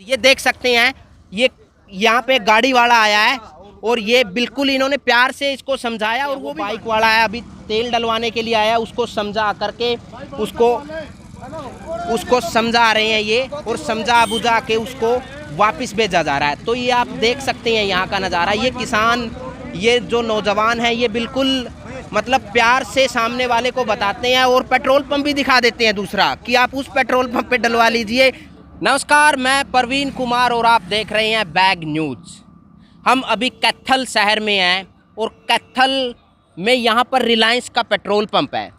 ये देख सकते हैं, ये यहाँ पे गाड़ी वाला आया है और ये बिल्कुल इन्होंने प्यार से इसको समझाया। और वो बाइक वाला है, अभी तेल डलवाने के लिए आया, उसको समझा करके उसको समझा रहे हैं ये, और समझा बुझा के उसको वापस भेजा जा रहा है। तो ये आप देख सकते हैं यहाँ का नज़ारा। ये किसान, ये जो नौजवान है, ये बिल्कुल मतलब प्यार से सामने वाले को बताते हैं और पेट्रोल पंप भी दिखा देते हैं दूसरा कि आप उस पेट्रोल पंप पे डलवा लीजिए। नमस्कार, मैं परवीन कुमार और आप देख रहे हैं बैग न्यूज़। हम अभी कैथल शहर में हैं और कैथल में यहाँ पर रिलायंस का पेट्रोल पंप है।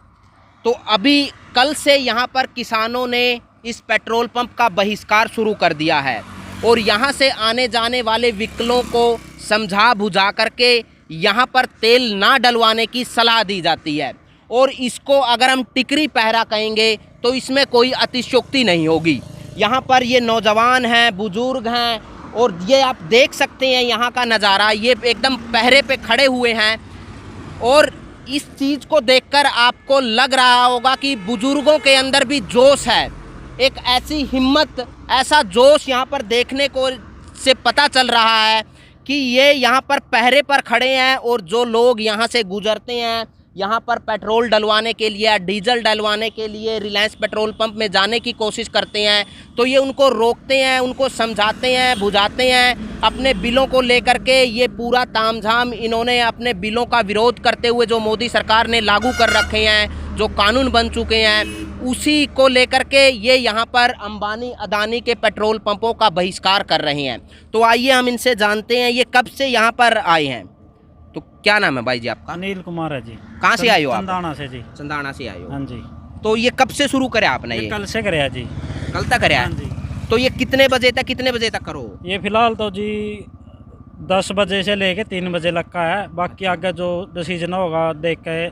तो अभी कल से यहाँ पर किसानों ने इस पेट्रोल पंप का बहिष्कार शुरू कर दिया है और यहाँ से आने जाने वाले व्हीकलों को समझा बुझा करके यहाँ पर तेल ना डलवाने की सलाह दी जाती है। और इसको अगर हम टिकरी पहरा कहेंगे तो इसमें कोई अतिशयोक्ति नहीं होगी। यहाँ पर ये नौजवान हैं, बुजुर्ग हैं, और ये आप देख सकते हैं यहाँ का नज़ारा। ये एकदम पहरे पे खड़े हुए हैं और इस चीज़ को देखकर आपको लग रहा होगा कि बुजुर्गों के अंदर भी जोश है। एक ऐसी हिम्मत, ऐसा जोश यहाँ पर देखने को से पता चल रहा है कि ये यहाँ पर पहरे पर खड़े हैं और जो लोग यहाँ से गुजरते हैं, यहाँ पर पेट्रोल डलवाने के लिए, डीजल डलवाने के लिए रिलायंस पेट्रोल पंप में जाने की कोशिश करते हैं, तो ये उनको रोकते हैं, उनको समझाते हैं, बुझाते हैं अपने बिलों को लेकर के। ये पूरा तामझाम इन्होंने अपने बिलों का विरोध करते हुए जो मोदी सरकार ने लागू कर रखे हैं, जो कानून बन चुके हैं, उसी को लेकर के ये यहाँ पर अंबानी अदानी के पेट्रोल पंपों का बहिष्कार कर रहे हैं। तो आइए हम इनसे जानते हैं ये कब से यहाँ पर आए हैं। तो क्या नाम है भाई जी आपका? अनिल कुमार है जी। कहाँ से आए हो आप? चंदाना से जी। चंदाना से आए हो? हाँ जी। तो ये कब से शुरू करे आपने? ये कल से करे जी। कल तक करे? हाँ जी। तो ये कितने बजे तक करो? ये फिलहाल तो जी 10 बजे से लेके 3 बजे लग का है। बाकी आगे जो डिसीजन होगा देख के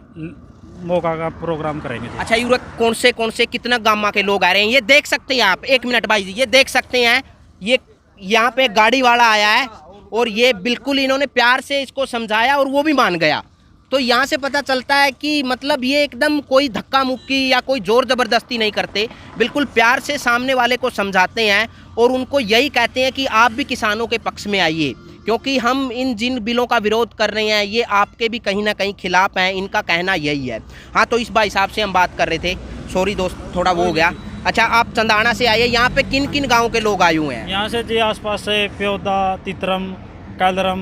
मौका का प्रोग्राम करेंगे जी। अच्छा, यूँ कौन से कितना गामा के लोग आ रहे हैं ये देख सकते हैं आप? 1 मिनट भाई जी, ये देख सकते हैं, ये यहाँ पे गाड़ी वाला आया है और ये बिल्कुल इन्होंने प्यार से इसको समझाया और वो भी मान गया। तो यहाँ से पता चलता है कि मतलब ये एकदम कोई धक्का मुक्की या कोई ज़ोर ज़बरदस्ती नहीं करते, बिल्कुल प्यार से सामने वाले को समझाते हैं और उनको यही कहते हैं कि आप भी किसानों के पक्ष में आइए, क्योंकि हम इन जिन बिलों का विरोध कर रहे हैं ये आपके भी कहीं ना कहीं खिलाफ हैं, इनका कहना यही है। हाँ, तो इस भाई साहब से हम बात कर रहे थे, सॉरी दोस्त थोड़ा वो हो गया। अच्छा, आप चंदाना से आए, यहाँ पे किन किन गाँव के लोग आए हुए हैं? यहाँ से जी आसपास से प्योदा, तितरम, कैलरम,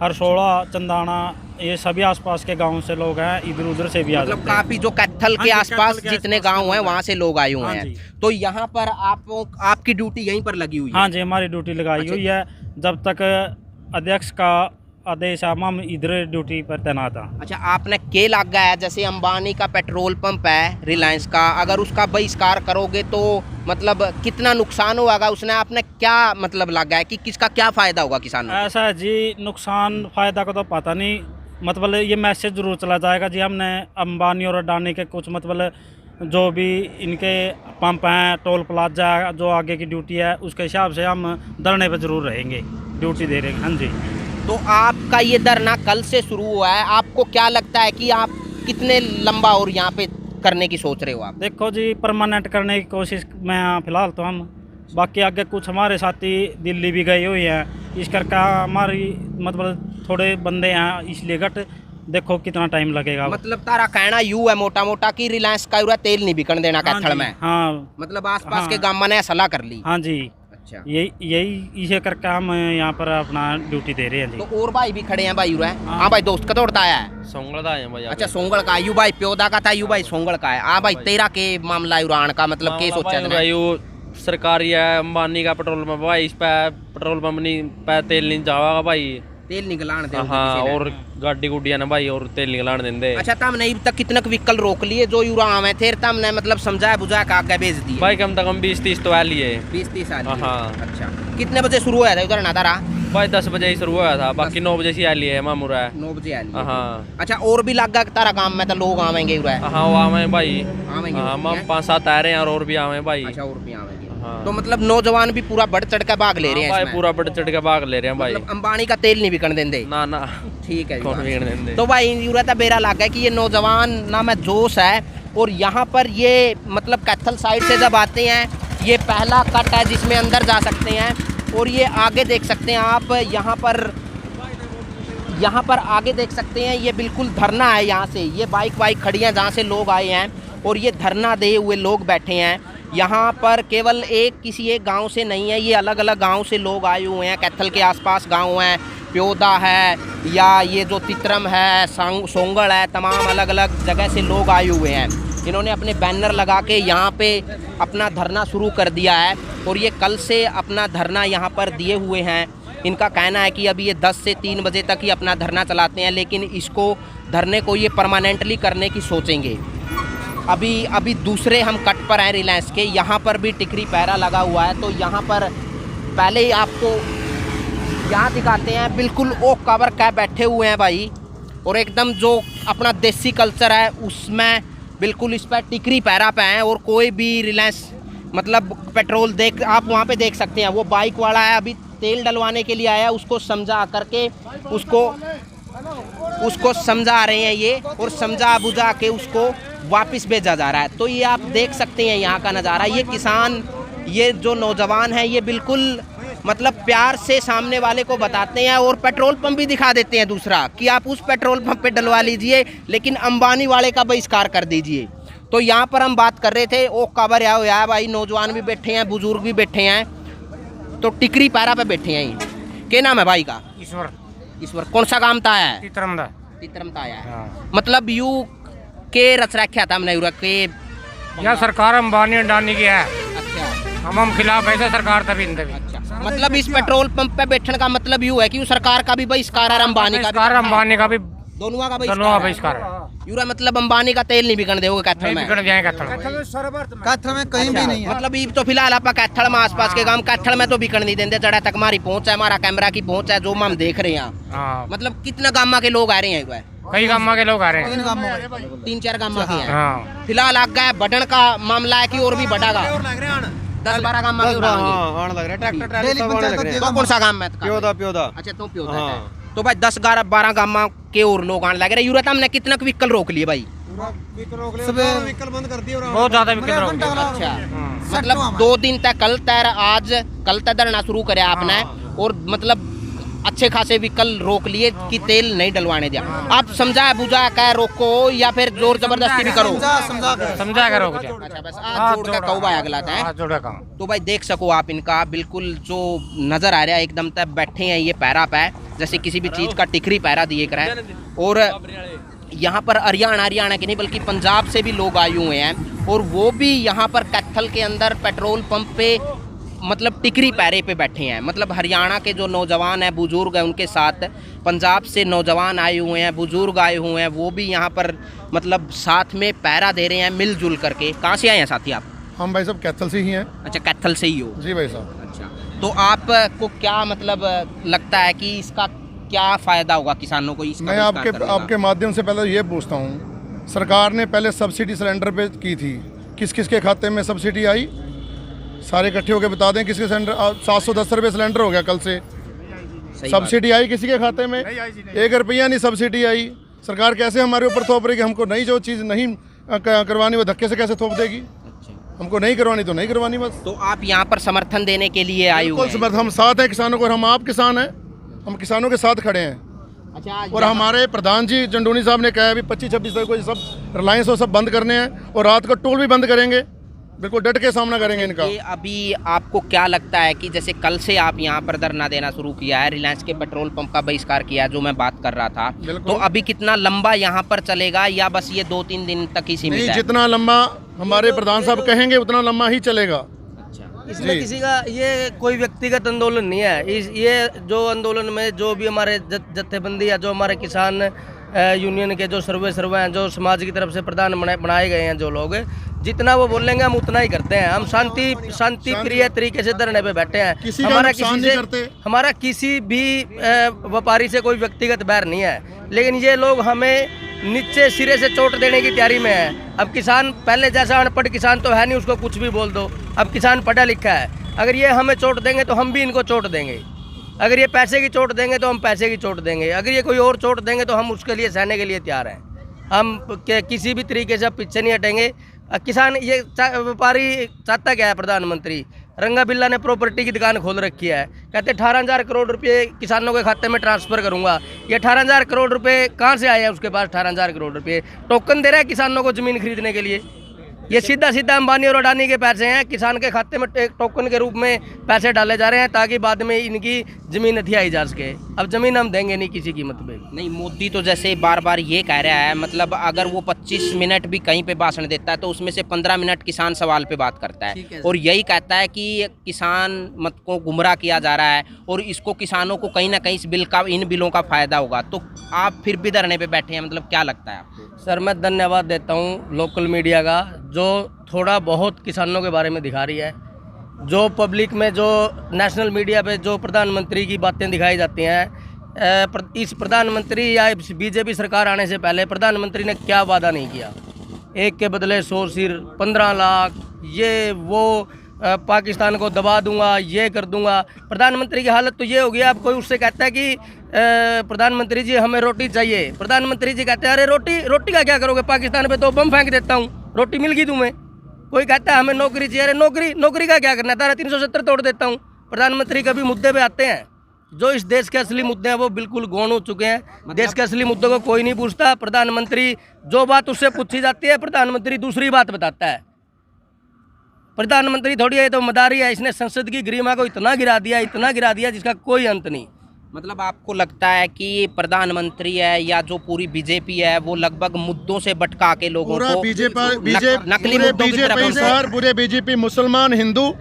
हरसोड़ा, चंदाना, ये सभी आसपास के गांव से लोग हैं। इधर उधर से भी आ मतलब काफी जो कैथल के आसपास जितने गांव हैं वहाँ से लोग आए हुए हाँ हैं। तो यहाँ पर आपकी ड्यूटी यहीं पर लगी हुई है? हाँ जी, हमारी ड्यूटी लगाई हुई है। जब तक अध्यक्ष का आदेश है हम इधर ड्यूटी पर तैनात हैं। अच्छा, आपने के लग गया है, जैसे अंबानी का पेट्रोल पंप है रिलायंस का, अगर उसका बहिष्कार करोगे तो मतलब कितना नुकसान होगा? उसने आपने क्या मतलब लगा है कि किसका क्या फ़ायदा होगा किसानों को? ऐसा है जी, नुकसान फ़ायदा का तो पता नहीं, मतलब ये मैसेज ज़रूर चला जाएगा जी। हमने अंबानी और अडानी के कुछ मतलब जो भी इनके पंप हैं, टोल प्लाजा, जो आगे की ड्यूटी है उसके हिसाब से हम धरने पर ज़रूर रहेंगे, ड्यूटी दे रहे हैं। हाँ जी। तो आपका ये धरना कल से शुरू हुआ है, आपको क्या लगता है कि आप कितने लंबा और यहाँ पे करने की सोच रहे हो आप? देखो जी, परमानेंट करने की कोशिश में हाँ फिलहाल तो हम, बाकी आगे कुछ हमारे साथी दिल्ली भी गए हुए हैं, इस करके हमारी मतलब थोड़े बंदे हैं, इसलिए घट देखो कितना टाइम लगेगा। मतलब तारा कहना यू है मोटा मोटा कि रिलायंस का पूरा तेल नहीं बिकन देना कैथल में? हाँ, मतलब आसपास हाँ, के गाँव ने सलाह कर ली? हाँ जी। अच्छा, यही इसे करके हम यहाँ पर अपना ड्यूटी दे रहे हैं जी। तो और भाई भी खड़े हैं भाई? हाँ भाई, दोस्त का तोड़ता है? सोंगड़ का है भाई। अच्छा, सोंगड़ का। यू भाई प्योदा का था, यू भाई सोंगड़ का है। हाँ भाई, तेरा के मामला उड़ान का मतलब के सोचा भाई? वो सरकारी है, अंबानी का पेट्रोल पंप भाई, इस पे पेट्रोल पंप नहीं पे तेल नहीं जाएगा भाई, तेल निकलान दे। हाँ, और गाड़ी गुडिया ना भाई और तेल निकलान देंगे। अच्छा, तम नहीं तक कितने व्हीकल रोक लिए जो यूरा आवे थे, तम ने मतलब समझाया बुझाया का आगे भेज दिए भाई? कम से कम 20-30 तो आ लिए। 20-30 साल? हाँ। अच्छा, कितने बजे शुरू हुआ था उधर नादारा? भाई 10 बजे ही शुरू हुआ था, बाकी 9 बजे से आ लिए मामूरा है। 9 बजे आ लिए? हाँ। अच्छा, और भी लग गया तारा काम में तो लोग आवेंगे उरा? हाँ, वो आवे भाई। आवेंगे? हाँ, हम 5-7 आ रहे हैं और भी आवे भाई। अच्छा, और भी आवेंगे? हाँ। तो मतलब नौजवान भी पूरा बढ़ चढ़ कर भाग ले रहे हैं भाई, इसमें? पूरा बढ़ चढ़ के भाग ले रहे हैं भाई। मतलब अंबानी का तेल नहीं बिकन देंगे? ना ना, ठीक है कौन बिकन देंगे? तो भाई यूरा था बेरा लग है कि ये नौजवान ना में जोश है और यहाँ पर ये मतलब कैथल साइड से जब आते हैं ये पहला कट है जिसमें अंदर जा सकते हैं। और ये आगे देख सकते हैं आप, यहाँ पर आगे देख सकते हैं, ये बिल्कुल धरना है। यहाँ से ये बाइक खड़ी हैं जहाँ से लोग आए हैं और ये धरना दे हुए लोग बैठे हैं। यहाँ पर केवल किसी एक गांव से नहीं है, ये अलग अलग गांव से लोग आए हुए हैं। कैथल के आसपास गांव हैं, प्योदा है या ये जो तितरम है, सोंगड़ है, तमाम अलग अलग जगह से लोग आए हुए हैं। इन्होंने अपने बैनर लगा के यहाँ पे अपना धरना शुरू कर दिया है और ये कल से अपना धरना यहाँ पर दिए हुए हैं। इनका कहना है कि अभी ये 10 से 3 बजे तक ही अपना धरना चलाते हैं, लेकिन इसको धरने को ये परमानेंटली करने की सोचेंगे। अभी दूसरे हम कट पर हैं रिलायंस के, यहाँ पर भी टिकरी पैरा लगा हुआ है। तो यहाँ पर पहले ही आपको यहाँ दिखाते हैं, बिल्कुल ओक कवर कैप बैठे हुए हैं भाई, और एकदम जो अपना देसी कल्चर है उसमें बिल्कुल इस पर टिकरी पैरा पे हैं। और कोई भी रिलायंस मतलब पेट्रोल आप वहाँ पे देख सकते हैं, वो बाइक वाला है, अभी तेल डलवाने के लिए आया, उसको समझा करके उसको समझा रहे हैं ये, और समझा बुझा के उसको वापस भेजा जा रहा है। तो ये आप देख सकते हैं यहाँ का नज़ारा। ये किसान, ये जो नौजवान हैं, ये बिल्कुल मतलब प्यार से सामने वाले को बताते हैं और पेट्रोल पंप भी दिखा देते हैं दूसरा कि आप उस पेट्रोल पंप पे डलवा लीजिए, लेकिन अंबानी वाले का बहिष्कार कर दीजिए। तो यहाँ पर हम बात कर रहे थे, ओ कवर या भाई, नौजवान भी बैठे हैं, बुजुर्ग भी बैठे हैं, तो टिकरी पैरा पे बैठे हैं। क्या नाम है भाई का? ईश्वर। कौन सा काम था? है तितरम था है। मतलब यू के रच रखा था हमने के या सरकार अंबानी अडानी की है। अच्छा, हम खिलाफ ऐसे सरकार तभी। अच्छा, मतलब इस पेट्रोल पंप पे बैठने का मतलब यूँ है कि सरकार का भी बहिष्कार है, अंबानी का भी, दोनों का बहिष्कार है। यूरा मतलब अंबानी का तेल नहीं बिकन देगा कैथल में। कैथल में कहीं भी नहीं है। मतलब ये तो फिलहाल आप कैथल में आसपास के गांव कैथल में तो बिकन नहीं देंगे। जड़ा तक हमारी पहुंच है, हमारा कैमरा की पहुंच है, जो हम देख रहे हैं। मतलब कितना गामा के लोग आ रहे हैं? कई गामा के लोग आ रहे हैं, 3-4 गामा के हैं। फिलहाल आगे बढ़ने का मामला है कि और भी बढ़ेगा। 10-12 गामा के कौन सा गांव में? प्योदा। अच्छा, तो प्योदा है। तो भाई 10-12 गामा के और लोग आने लग रहे। यूरत हमने कितना व्हीकल रोक लिए भाई? व्हीकल बंद कर दिए, बहुत ज्यादा व्हीकल रोक दिए। अच्छा, मतलब 2 दिन तक कल तक धरना शुरू करे आपने, और मतलब अच्छे खासे व्हीकल रोक लिए कि तेल नहीं डलवाने दिया। आप समझा बुझा कर रोको या फिर जोर जबरदस्ती भी करो? समझा कर रोक। अच्छा, बस आज जोड़ का कहू भाई अगला था। तो भाई देख सको आप, इनका बिल्कुल जो नजर आ रहा है एकदम तक बैठे हैं ये पैरा पे, जैसे किसी भी चीज का टिकरी पैरा दिए कर है। और यहाँ पर हरियाणा के नहीं बल्कि पंजाब से भी लोग आए हुए हैं, और वो भी यहाँ पर कैथल के अंदर पेट्रोल पंप पे मतलब टिकरी पैरे पे बैठे हैं। मतलब हरियाणा के जो नौजवान हैं, बुजुर्ग हैं, उनके साथ पंजाब से नौजवान आए हुए हैं, बुजुर्ग आए हुए हैं, वो भी यहाँ पर मतलब साथ में पैरा दे रहे हैं मिलजुल करके। कहाँ से आए हैं साथी आप? हम भाई साहब कैथल से ही हैं। अच्छा, कैथल से ही हो? जी भाई साहब। अच्छा, तो आपको क्या मतलब लगता है कि इसका क्या फ़ायदा होगा किसानों को? मैं आपके माध्यम से पहले ये पूछता हूँ, सरकार ने पहले सब्सिडी सिलेंडर पे की थी, किस किस के खाते में सब्सिडी आई? सारे इकट्ठे होकर बता दें किसके सिलेंडर। 710 रुपये सिलेंडर हो गया कल से। सब्सिडी आई किसी के खाते में? 1 रुपया नहीं सब्सिडी आई। सरकार कैसे हमारे ऊपर थोप रही कि हमको नई जो चीज़ नहीं करवानी वो धक्के से कैसे थोप देगी? हमको नहीं करवानी तो नहीं करवानी बस। तो आप यहाँ पर समर्थन देने के लिए आए हुए हैं? हम साथ हैं किसानों को, और हम आप किसान हैं, हम किसानों के साथ खड़े हैं। अच्छा, और हमारे प्रधान जी जंडोनी साहब ने कहा है अभी 25-26 तक को सब रिलायंस वो सब बंद करने हैं, और रात को टोल भी बंद करेंगे। बिल्कुल डट के सामना करेंगे इनका। अभी आपको क्या लगता है कि जैसे कल से आप यहाँ पर धरना देना शुरू किया है, रिलायंस के पेट्रोल पंप का बहिष्कार किया है, जो मैं बात कर रहा था, तो अभी कितना लंबा यहाँ पर चलेगा या बस ये 2-3 दिन तक ही सीमित है? जितना लंबा हमारे प्रधान साहब कहेंगे उतना लंबा ही चलेगा। अच्छा, इसमें किसी का ये कोई व्यक्तिगत आंदोलन नहीं है। ये जो आंदोलन में जो भी हमारे जत्थेबंदी या जो हमारे किसान यूनियन के जो सर्वे हैं, जो समाज की तरफ से प्रधान बनाए गए हैं, जो लोग जितना वो बोलेंगे हम उतना ही करते हैं। हम शांति प्रिय तरीके से धरने पे बैठे हैं। हमारा किसी भी व्यापारी से कोई व्यक्तिगत बैर नहीं है, लेकिन ये लोग हमें नीचे सिरे से चोट देने की तैयारी में है। अब किसान पहले जैसा अनपढ़ किसान तो है नहीं, उसको कुछ भी बोल दो। अब किसान पढ़ा लिखा है, अगर ये हमें चोट देंगे तो हम भी इनको चोट देंगे। अगर ये पैसे की चोट देंगे तो हम पैसे की चोट देंगे। अगर ये कोई और चोट देंगे तो हम उसके लिए सहने के लिए तैयार हैं। हम किसी भी तरीके से पीछे नहीं हटेंगे। किसान ये व्यापारी चाहता क्या है? प्रधानमंत्री रंगा बिल्ला ने प्रॉपर्टी की दुकान खोल रखी है, कहते 18,000 करोड़ रुपए किसानों के खाते में ट्रांसफर करूंगा। ये 18,000 करोड़ रुपए कहाँ से आए हैं उसके पास? 18,000 करोड़ रुपए टोकन दे रहा है किसानों को ज़मीन खरीदने के लिए। ये सीधा सीधा अंबानी और अडानी के पैसे हैं, किसान के खाते में एक टोकन के रूप में पैसे डाले जा रहे हैं ताकि बाद में इनकी ज़मीन हथियाई जा सके। अब ज़मीन हम देंगे नहीं किसी कीमत पे। नहीं, मोदी तो जैसे बार बार ये कह रहा है, मतलब अगर वो 25 मिनट भी कहीं पे भाषण देता है तो उसमें से 15 मिनट किसान सवाल पे बात करता है और यही कहता है कि किसान मत को गुमराह किया जा रहा है और इसको किसानों को कहीं ना कहीं इस बिल का, इन बिलों का फ़ायदा होगा। तो आप फिर भी धरने पे बैठे हैं, मतलब क्या लगता है आपको? सर मैं धन्यवाद देता हूँ लोकल मीडिया का जो थोड़ा बहुत किसानों के बारे में दिखा रही है। जो पब्लिक में, जो नेशनल मीडिया पे जो प्रधानमंत्री की बातें दिखाई जाती हैं, इस प्रधानमंत्री या बीजेपी सरकार आने से पहले प्रधानमंत्री ने क्या वादा नहीं किया? एक के बदले 100 सिर, 15 लाख, ये वो, पाकिस्तान को दबा दूंगा, ये कर दूंगा। प्रधानमंत्री की हालत तो ये हो गई, आप कोई उससे कहता है कि प्रधानमंत्री जी हमें रोटी चाहिए, प्रधानमंत्री जी कहते हैं अरे रोटी का क्या करोगे? पाकिस्तान पे तो बम फेंक देता हूँ, रोटी मिल गई तुम्हें। कोई कहता है हमें नौकरी चाहिए, अरे नौकरी का क्या करना है? तारा 370 तोड़ देता हूँ। प्रधानमंत्री कभी मुद्दे पे आते हैं? जो इस देश के असली मुद्दे हैं वो बिल्कुल गौण हो चुके हैं। देश के असली मुद्दों को कोई नहीं पूछता। प्रधानमंत्री जो बात उससे पूछी जाती है, प्रधानमंत्री दूसरी बात बताता है। प्रधानमंत्री थोड़ी है तो मदारी है, इसने संसद की गरिमा को इतना गिरा दिया जिसका कोई अंत नहीं। मतलब आपको लगता है कि प्रधानमंत्री है या जो पूरी बीजेपी है वो लगभग मुद्दों से भटका के लोगों को नकली मुद्दों की तरफ सर, पूरे बीजेपी मुसलमान हिंदू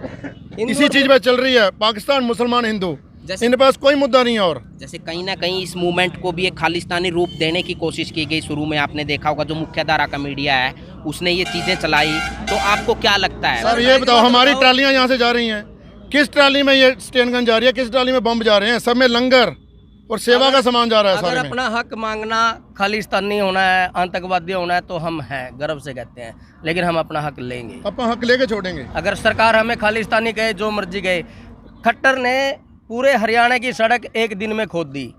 इसी चीज में चल रही है। पाकिस्तान मुसलमान हिंदू, इनके पास कोई मुद्दा नहीं है। और जैसे कहीं ना कहीं इस मूवमेंट को भी एक खालिस्तानी रूप देने की कोशिश की गई। शुरू में आपने देखा होगा जो मुख्य धारा का मीडिया है उसने ये चीजें चलाई, तो आपको क्या लगता है? सर ये बताओ, हमारी ट्रालियां यहाँ से जा रही हैं, किस ट्राली में ये स्टेनगन जा रही है, किस ट्राली में बम जा रहे हैं? सब में लंगर और सेवा का सामान जा रहा है। अगर अपना हक मांगना खालिस्तानी होना है, आतंकवादी होना है तो हम हैं, गर्व से कहते हैं, लेकिन हम अपना हक लेंगे, अपना हक लेके छोड़ेंगे। अगर सरकार हमें खालिस्तानी कहे, जो मर्जी कहे। खट्टर ने पूरे हरियाणा की सड़क एक दिन में खोद दी,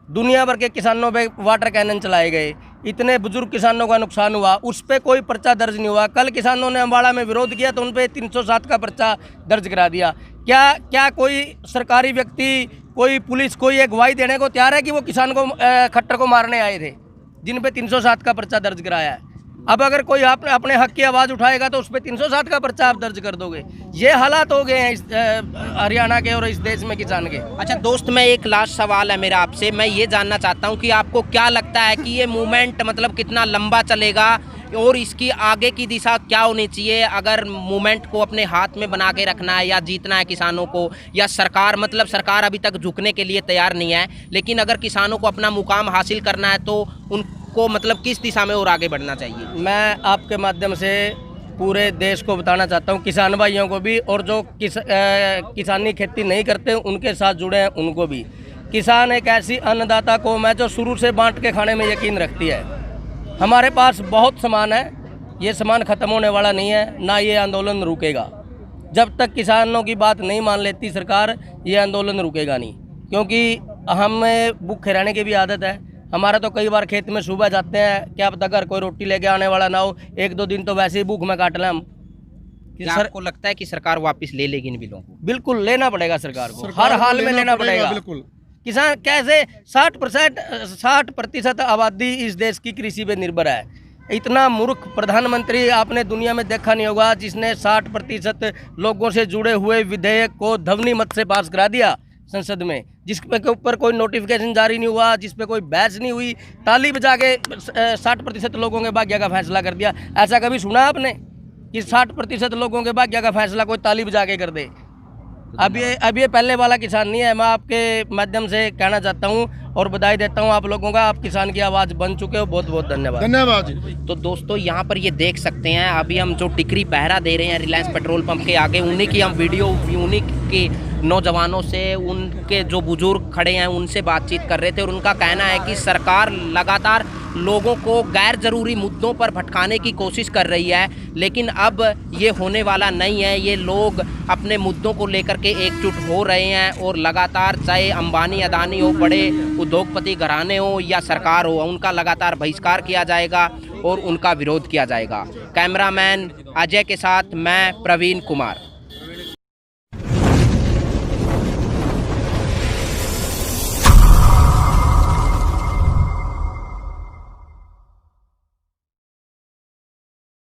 दुनिया भर के किसानों पे वाटर कैनन चलाए गए, इतने बुजुर्ग किसानों का नुकसान हुआ, उस पर कोई पर्चा दर्ज नहीं हुआ। कल किसानों ने अम्बाड़ा में विरोध किया तो उन पर 307 का पर्चा दर्ज करा दिया। क्या कोई सरकारी व्यक्ति, कोई पुलिस, कोई एक गवाही देने को तैयार है कि वो किसान को, खट्टर को मारने आए थे, जिन पे 307 का पर्चा दर्ज कराया है? अब अगर कोई अपने हक की आवाज़ उठाएगा तो उस पर 307 का पर्चा आप दर्ज कर दोगे। ये हालात हो गए हैं इस हरियाणा के और इस देश में किसान के। अच्छा दोस्त, मैं एक लास्ट सवाल है मेरा आपसे, मैं ये जानना चाहता हूँ कि आपको क्या लगता है कि ये मूवमेंट मतलब कितना लंबा चलेगा और इसकी आगे की दिशा क्या होनी चाहिए? अगर मूवमेंट को अपने हाथ में बना के रखना है या जीतना है किसानों को, या सरकार, मतलब सरकार अभी तक झुकने के लिए तैयार नहीं है, लेकिन अगर किसानों को अपना मुकाम हासिल करना है तो उनको मतलब किस दिशा में और आगे बढ़ना चाहिए? मैं आपके माध्यम से पूरे देश को बताना चाहता हूँ, किसान भाइयों को भी और जो किसानी खेती नहीं करते उनके साथ जुड़े हैं उनको भी। किसान एक ऐसी अन्नदाता कौम है जो शुरू से बांट के खाने में यकीन रखती है। हमारे पास बहुत सामान है, ये सामान ख़त्म होने वाला नहीं है, ना ये आंदोलन रुकेगा। जब तक किसानों की बात नहीं मान लेती सरकार, ये आंदोलन रुकेगा नहीं, क्योंकि हमें भूखे रहने की भी आदत है। हमारा तो कई बार खेत में सुबह जाते हैं, क्या पता घर कोई रोटी लेके आने वाला ना हो, 1-2 दिन तो वैसे ही भूख में काट लें हम। आपको लगता है कि सरकार वापस ले लेगी इन बिलों को? बिल्कुल लेना पड़ेगा सरकार को, हर हाल में लेना पड़ेगा। बिल्कुल। किसान कैसे 60% आबादी इस देश की कृषि पे निर्भर है। इतना मूर्ख प्रधानमंत्री आपने दुनिया में देखा नहीं होगा जिसने 60% लोगों से जुड़े हुए विधेयक को ध्वनि मत से पास करा दिया संसद में, जिस पे के ऊपर कोई नोटिफिकेशन जारी नहीं हुआ, जिस पे कोई बहस नहीं हुई, ताली बजा के 60% लोगों के भाग्य का फैसला कर दिया। ऐसा कभी सुना आपने कि 60% लोगों के भाग्य का फैसला कोई ताली बजा के कर दे? अब ये पहले वाला किसान नहीं है। मैं आपके माध्यम से कहना चाहता हूँ और बधाई देता हूँ आप लोगों का, आप किसान की आवाज़ बन चुके हो, बहुत बहुत धन्यवाद। धन्यवाद। तो दोस्तों यहाँ पर ये देख सकते हैं, अभी हम जो टिकरी पहरा दे रहे हैं रिलायंस पेट्रोल पंप के आगे, उन्हीं की हम वीडियो उन्हीं के नौजवानों से, उनके जो बुजुर्ग खड़े हैं उनसे बातचीत कर रहे थे और उनका कहना है कि सरकार लगातार लोगों को गैर ज़रूरी मुद्दों पर भटकाने की कोशिश कर रही है, लेकिन अब ये होने वाला नहीं है। ये लोग अपने मुद्दों को लेकर के एकजुट हो रहे हैं और लगातार, चाहे अंबानी अदानी हो, बड़े उद्योगपति घराने हो या सरकार हो, उनका लगातार बहिष्कार किया जाएगा और उनका विरोध किया जाएगा। कैमरामैन अजय के साथ मैं प्रवीण कुमार।